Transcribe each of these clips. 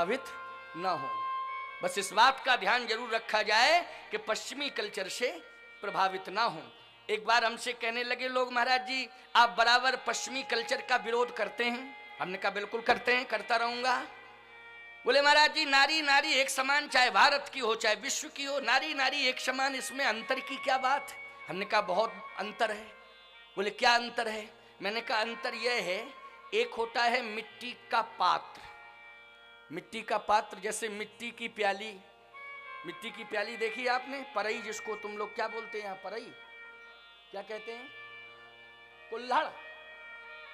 प्रभावित न हो। बस इस बात का ध्यान जरूर रखा जाए कि पश्चिमी कल्चर से प्रभावित ना हो। एक बार हमसे कहने लगे लोग, महाराज जी आप बराबर पश्चिमी कल्चर का विरोध करते हैं। हमने कहा बिल्कुल करते हैं, करता रहूंगा। बोले महाराज जी नारी नारी एक समान, चाहे भारत की हो चाहे विश्व की हो, नारी नारी एक समान, इसमें अंतर की क्या बात। हमने कहा बहुत अंतर है। बोले क्या अंतर है। मैंने कहा अंतर यह है, एक होता है मिट्टी का पात्र, मिट्टी का पात्र जैसे मिट्टी की प्याली। मिट्टी की प्याली देखी आपने, परई जिसको तुम लोग क्या बोलते हैं यहाँ, परई क्या कहते हैं, कुल्हड़।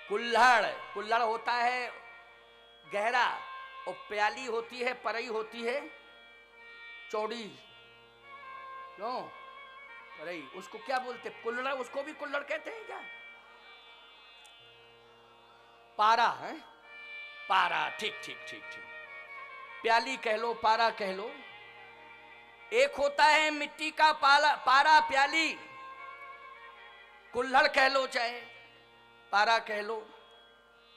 कुल्हड़ कुल्हड़ होता है गहरा, और प्याली होती है, परई होती है चौड़ी। क्यों परई, उसको क्या बोलते, कुल्हड़, उसको भी कुल्हड़ कहते हैं क्या। पारा है, पारा, ठीक ठीक ठीक ठीक, प्याली कह लो पारा कह लो। एक होता है मिट्टी का पारा प्याली, कुल्हड़ कह लो चाहे पारा कह लो,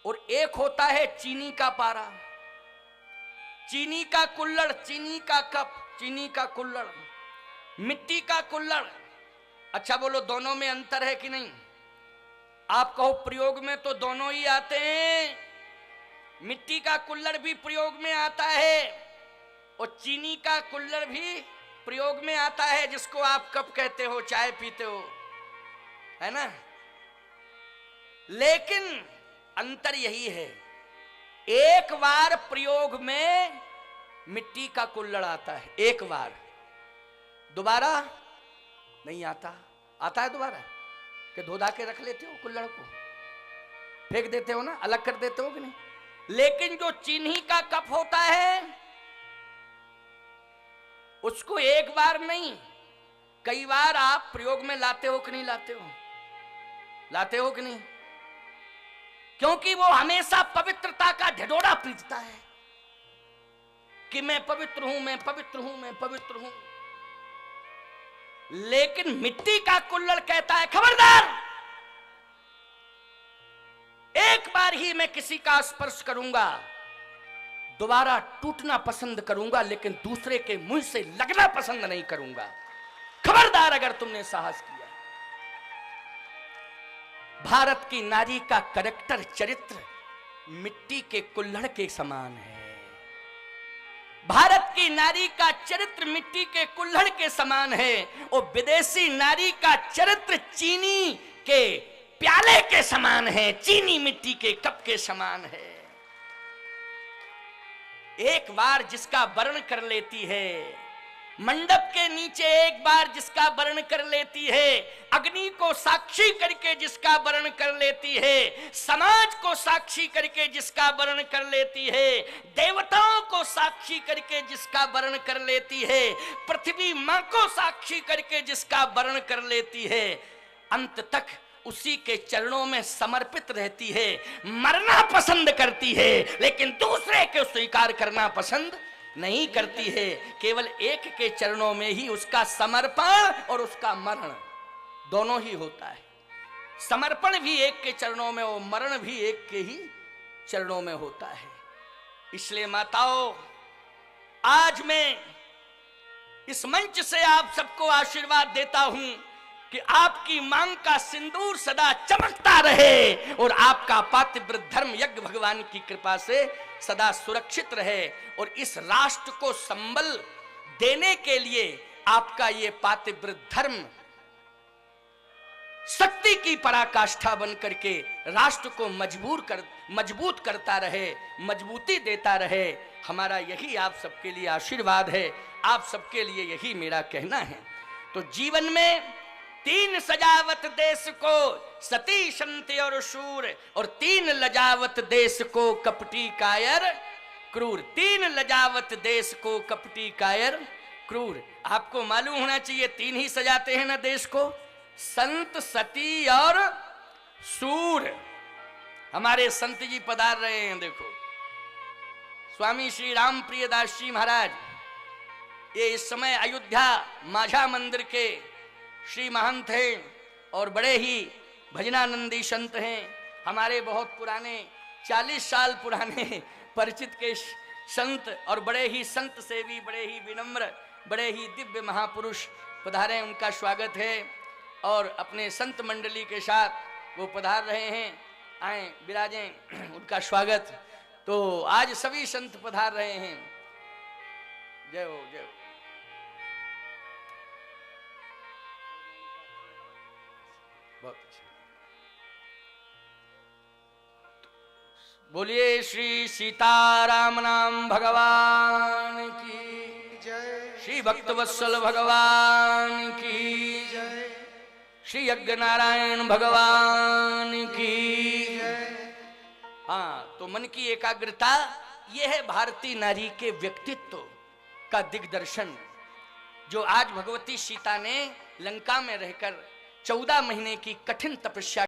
और एक होता है चीनी का पारा, चीनी का कुल्हड़, चीनी का कप, चीनी का कुल्हड़, मिट्टी का कुल्हड़। अच्छा बोलो दोनों में अंतर है कि नहीं। आप कहो प्रयोग में तो दोनों ही आते हैं, मिट्टी का कुल्हड़ भी प्रयोग में आता है और चीनी का कुल्हड़ भी प्रयोग में आता है, जिसको आप कप कहते हो, चाय पीते हो, है ना। लेकिन अंतर यही है, एक बार प्रयोग में मिट्टी का कुल्हड़ आता है, एक बार, दोबारा नहीं आता। आता है दोबारा कि धो धा के रख लेते हो कुल्हड़ को, फेंक देते हो ना, अलग कर देते हो कि नहीं। लेकिन जो चीनी का कप होता है उसको एक बार नहीं कई बार आप प्रयोग में लाते हो कि नहीं लाते हो, लाते हो कि नहीं। क्योंकि वो हमेशा पवित्रता का ढिढोरा पीटता है कि मैं पवित्र हूं, मैं पवित्र हूं, मैं पवित्र हूं। लेकिन मिट्टी का कुल्हड़ कहता है खबरदार, एक बार ही मैं किसी का स्पर्श करूंगा, दोबारा टूटना पसंद करूंगा, लेकिन दूसरे के मुंह से लगना पसंद नहीं करूंगा। खबरदार अगर तुमने साहस किया। भारत की नारी का कैरेक्टर, चरित्र मिट्टी के कुल्हड़ के समान है। भारत की नारी का चरित्र मिट्टी के कुल्हड़ के समान है, और विदेशी नारी का चरित्र चीनी के प्याले के समान है, चीनी मिट्टी के कप के समान है। एक बार जिसका वर्ण कर लेती है, मंडप के नीचे एक बार जिसका वर्ण कर लेती है, अग्नि को साक्षी करके जिसका वर्ण कर लेती है, समाज को साक्षी करके जिसका वर्ण कर लेती है, देवताओं को साक्षी करके जिसका वर्ण कर लेती है, पृथ्वी मां को साक्षी करके जिसका वर्ण कर लेती है, अंत तक उसी के चरणों में समर्पित रहती है। मरना पसंद करती है, लेकिन दूसरे को स्वीकार करना पसंद नहीं करती है। केवल एक के चरणों में ही उसका समर्पण और उसका मरण दोनों ही होता है। समर्पण भी एक के चरणों में और मरण भी एक के ही चरणों में होता है। इसलिए माताओं, आज मैं इस मंच से आप सबको आशीर्वाद देता हूं कि आपकी मांग का सिंदूर सदा चमकता रहे और आपका पातिव्रत धर्म यज्ञ भगवान की कृपा से सदा सुरक्षित रहे, और इस राष्ट्र को संबल देने के लिए आपका ये पातिव्रत धर्म शक्ति की पराकाष्ठा बन करके राष्ट्र को मजबूत करता रहे, मजबूती देता रहे। हमारा यही आप सबके लिए आशीर्वाद है, आप सबके लिए यही मेरा कहना है। तो जीवन में तीन सजावत देश को सती संत और शूर, और तीन लजावत देश को कपटी कायर क्रूर। तीन लजावत देश को कपटी कायर क्रूर। आपको मालूम होना चाहिए तीन ही सजाते हैं ना देश को, संत सती और शूर। हमारे संत जी पधार रहे हैं, देखो स्वामी श्री राम प्रियदास जी महाराज, ये इस समय अयोध्या माझा मंदिर के श्री महंत हैं और बड़े ही भजनानंदी संत हैं। हमारे बहुत पुराने 40 साल पुराने परिचित के संत और बड़े ही संत सेवी, बड़े ही विनम्र, बड़े ही दिव्य महापुरुष पधारे, उनका स्वागत है। और अपने संत मंडली के साथ वो पधार रहे हैं, आए विराजें, उनका स्वागत। तो आज सभी संत पधार रहे हैं। जय हो, जय हो। बहुत अच्छा। बोलिए श्री सीताराम नाम भगवान की जय, श्री भक्तवत्सल भगवान की जय, श्री यज्ञ नारायण भगवान की जय। हाँ, तो मन की एकाग्रता, यह है भारतीय नारी के व्यक्तित्व का दिग्दर्शन, जो आज भगवती सीता ने लंका में रहकर 14 महीने की कठिन तपस्या